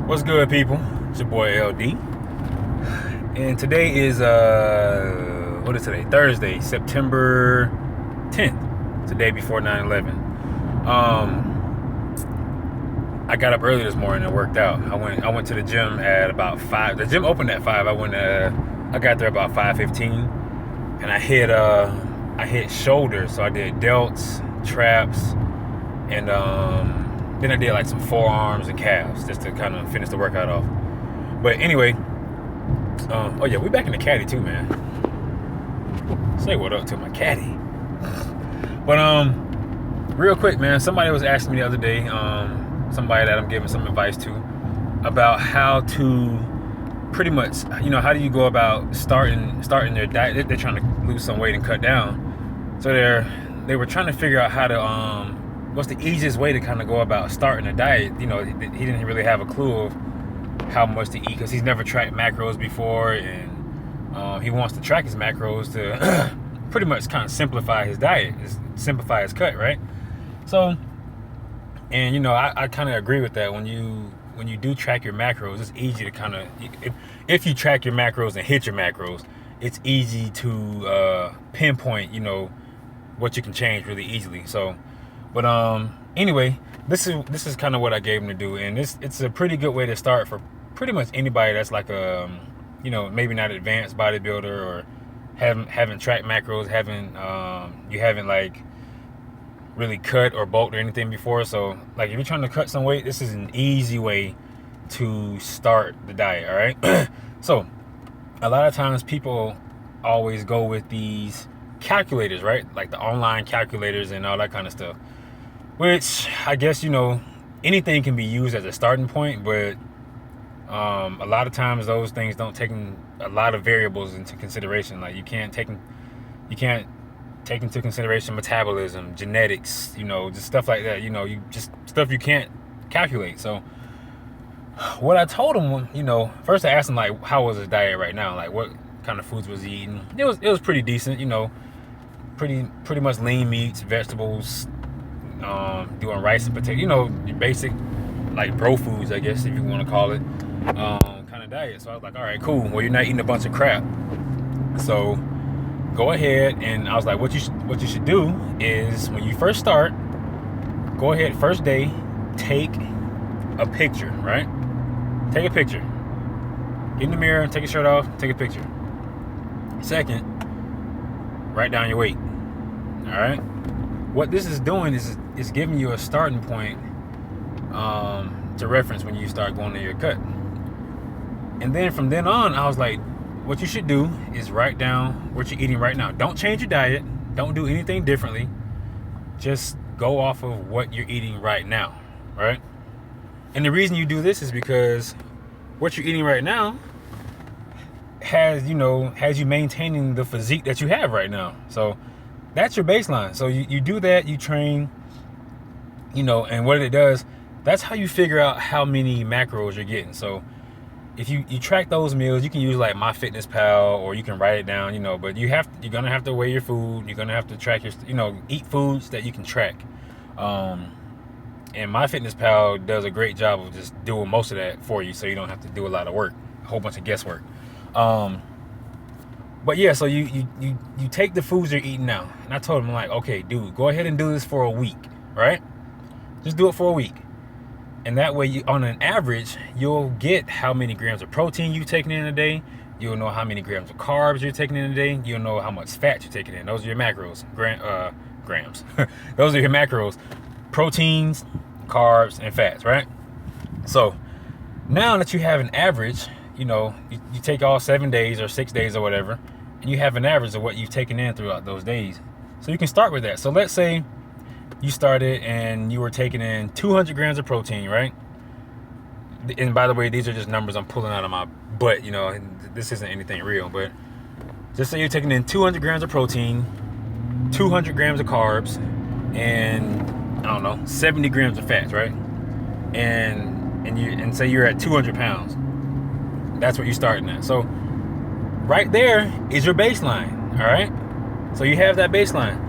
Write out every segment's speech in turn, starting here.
What's good, people? It's your boy LD, and today is what is today? Thursday, September 10th. It's the day before 9/11. I got up early this morning and worked out. I went to the gym at about 5. The gym opened at 5. I got there about 5:15, and I hit shoulders. So I did delts, traps, and then I did like some forearms and calves just to kind of finish the workout off. But anyway, oh yeah, we back in the caddy too, man. Say what up to my caddy. But real quick, man, somebody was asking me the other day, somebody that I'm giving some advice to, about how to pretty much, how do you go about starting their diet? They're trying to lose some weight and cut down. So they were trying to figure out how to what's the easiest way to kind of go about starting a diet. He didn't really have a clue of how much to eat because he's never tracked macros before, and he wants to track his macros to pretty much kind of simplify his diet, simplify his cut, right? So, and I kind of agree with that. When you do track your macros, it's easy to kind of, if you track your macros and hit your macros, it's easy to pinpoint, what you can change really easily. So, but anyway, this is kind of what I gave him to do, and it's a pretty good way to start for pretty much anybody that's like a, maybe not advanced bodybuilder or haven't tracked macros, you haven't like really cut or bulked or anything before. So like if you're trying to cut some weight, this is an easy way to start the diet. All right. So a lot of times people always go with these calculators, right? Like the online calculators and all that kind of stuff, which I guess, anything can be used as a starting point, but a lot of times those things don't take a lot of variables into consideration. Like you can't take into consideration metabolism, genetics, just stuff like that. You just stuff you can't calculate. So what I told him, first I asked him like, how was his diet right now? Like what kind of foods was he eating? It was pretty decent, pretty much lean meats, vegetables, doing rice and potato, your basic like bro foods, I guess if you want to call it, kind of diet. So I was like, all right, cool. Well, you're not eating a bunch of crap. So go ahead, and I was like, what you should do is when you first start, go ahead, first day, take a picture, right? Take a picture. Get in the mirror, take your shirt off, take a picture. Second, write down your weight. All right. What this is doing is giving you a starting point to reference when you start going to your cut. And then from then on, I was like, what you should do is write down what you're eating right now. Don't change your diet. Don't do anything differently. Just go off of what you're eating right now, right? And the reason you do this is because what you're eating right now has you maintaining the physique that you have right now. So that's your baseline. So you do that, you train, and what it does, that's how you figure out how many macros you're getting. So if you track those meals, you can use like MyFitnessPal, or you can write it down, but you're gonna have to weigh your food. You're gonna have to track your, eat foods that you can track. And MyFitnessPal does a great job of just doing most of that for you, so you don't have to do a lot of work, a whole bunch of guesswork. But yeah, so you take the foods you're eating now, and I told him, like, okay, dude, go ahead and do this for a week, right? Just do it for a week. And that way, on an average, you'll get how many grams of protein you're taking in a day. You'll know how many grams of carbs you're taking in a day. You'll know how much fat you're taking in. Those are your macros, grams. Those are your macros, proteins, carbs, and fats, right? So now that you have an average, you take all 7 days or 6 days or whatever, and you have an average of what you've taken in throughout those days. So you can start with that. So let's say you started and you were taking in 200 grams of protein, right? And by the way, these are just numbers I'm pulling out of my butt, this isn't anything real, but just say you're taking in 200 grams of protein, 200 grams of carbs, and I don't know, 70 grams of fats, right? And say you're at 200 pounds. That's what you're starting at. So right there is your baseline, all right? So you have that baseline.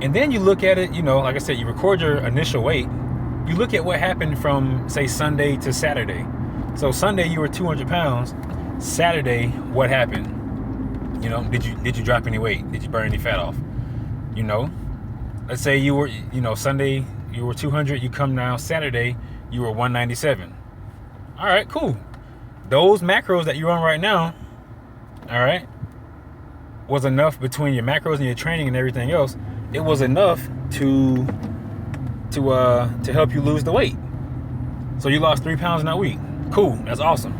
And then you look at it, like I said, you record your initial weight. You look at what happened from, say, Sunday to Saturday. So Sunday you were 200 pounds. Saturday, what happened? You know, did you drop any weight? Did you burn any fat off? You know, let's say you were, you know, Sunday you were 200. You come down Saturday, you were 197. All right, cool. Those macros that you're on right now, all right, was enough between your macros and your training and everything else. It was enough to help you lose the weight. So you lost 3 pounds in that week. Cool, that's awesome.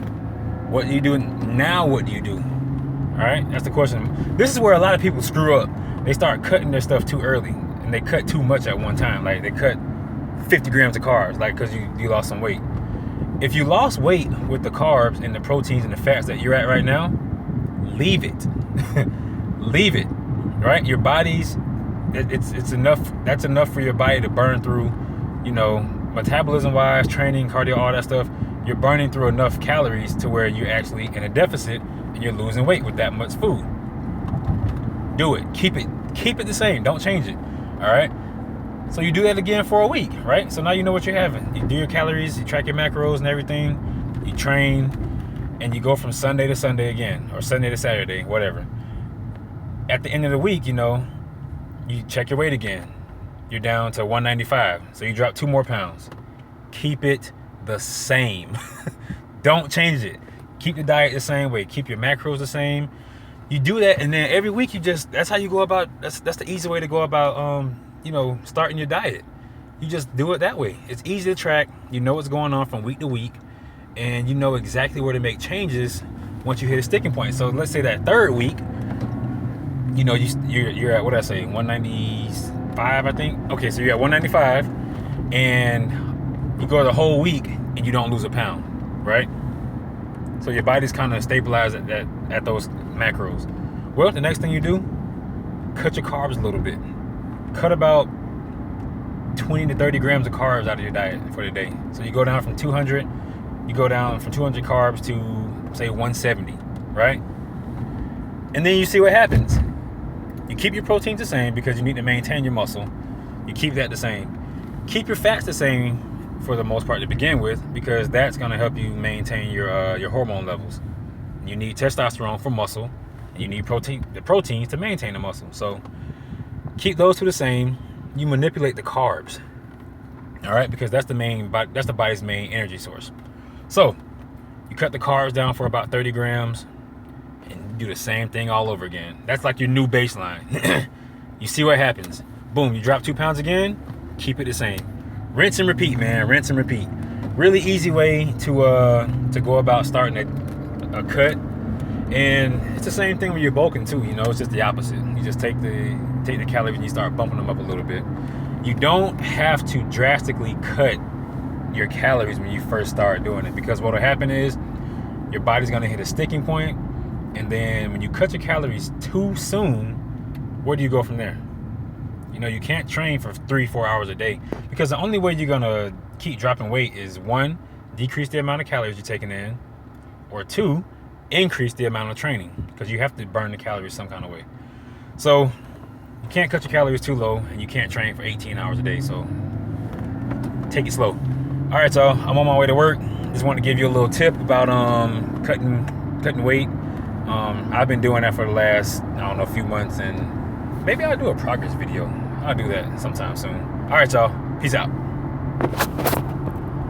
What do you do now? What do you do? All right, that's the question. This is where a lot of people screw up. They start cutting their stuff too early, and they cut too much at one time. Like they cut 50 grams of carbs, like because you lost some weight. If you lost weight with the carbs and the proteins and the fats that you're at right now, leave it. Leave it. Right? Your body's it's enough. That's enough for your body to burn through. You know, metabolism wise, training, cardio, all that stuff. You're burning through enough calories to where you're actually in a deficit and you're losing weight with that much food. Do it. Keep it the same. Don't change it. All right. So you do that again for a week, right? So now you know what you're having. You do your calories, you track your macros and everything. You train, and you go from Sunday to Sunday again, or Sunday to Saturday, whatever. At the end of the week, you know, you check your weight again. You're down to 195. So you drop 2 more pounds. Keep it the same. Don't change it. Keep the diet the same way. Keep your macros the same. You do that, and then every week that's how you go about, that's the easy way to go about, you know, starting your diet. You just do it that way. It's easy to track. You know what's going on from week to week, and you know exactly where to make changes once you hit a sticking point. So let's say that third week, you know, you're at, what did I say, 195, I think. Okay, so you're at 195, and you go the whole week and you don't lose a pound, right? So your body's kind of stabilized at those macros. Well, the next thing you do, cut your carbs a little bit. Cut about 20 to 30 grams of carbs out of your diet for the day. So you go down from 200, you go down from 200 carbs to say 170, right? And then you see what happens. You keep your proteins the same because you need to maintain your muscle. You keep that the same. Keep your fats the same for the most part to begin with, because that's going to help you maintain your hormone levels. You need testosterone for muscle, and you need the proteins to maintain the muscle. So keep those two the same. You manipulate the carbs, all right, because that's the body's main energy source. So you cut the carbs down for about 30 grams and do the same thing all over again. That's like your new baseline. You see what happens. Boom, you drop 2 pounds again, keep it the same. Rinse and repeat, man. Rinse and repeat. Really easy way to go about starting a cut. And it's the same thing when you're bulking too. You know, it's just the opposite. You just take the calories and you start bumping them up a little bit. You don't have to drastically cut your calories when you first start doing it, because what will happen is your body's going to hit a sticking point, and then when you cut your calories too soon, where do you go from there? You know, you can't train for 3-4 hours a day, because the only way you're going to keep dropping weight is 1, decrease the amount of calories you're taking in, or 2, increase the amount of training, because you have to burn the calories some kind of way. So you can't cut your calories too low, and you can't train for 18 hours a day. So take it slow. All right, so I'm on my way to work. Just want to give you a little tip about cutting weight. I've been doing that for the last, I don't know, few months, and maybe I'll do a progress video. I'll do that sometime soon. All right, y'all. Peace out.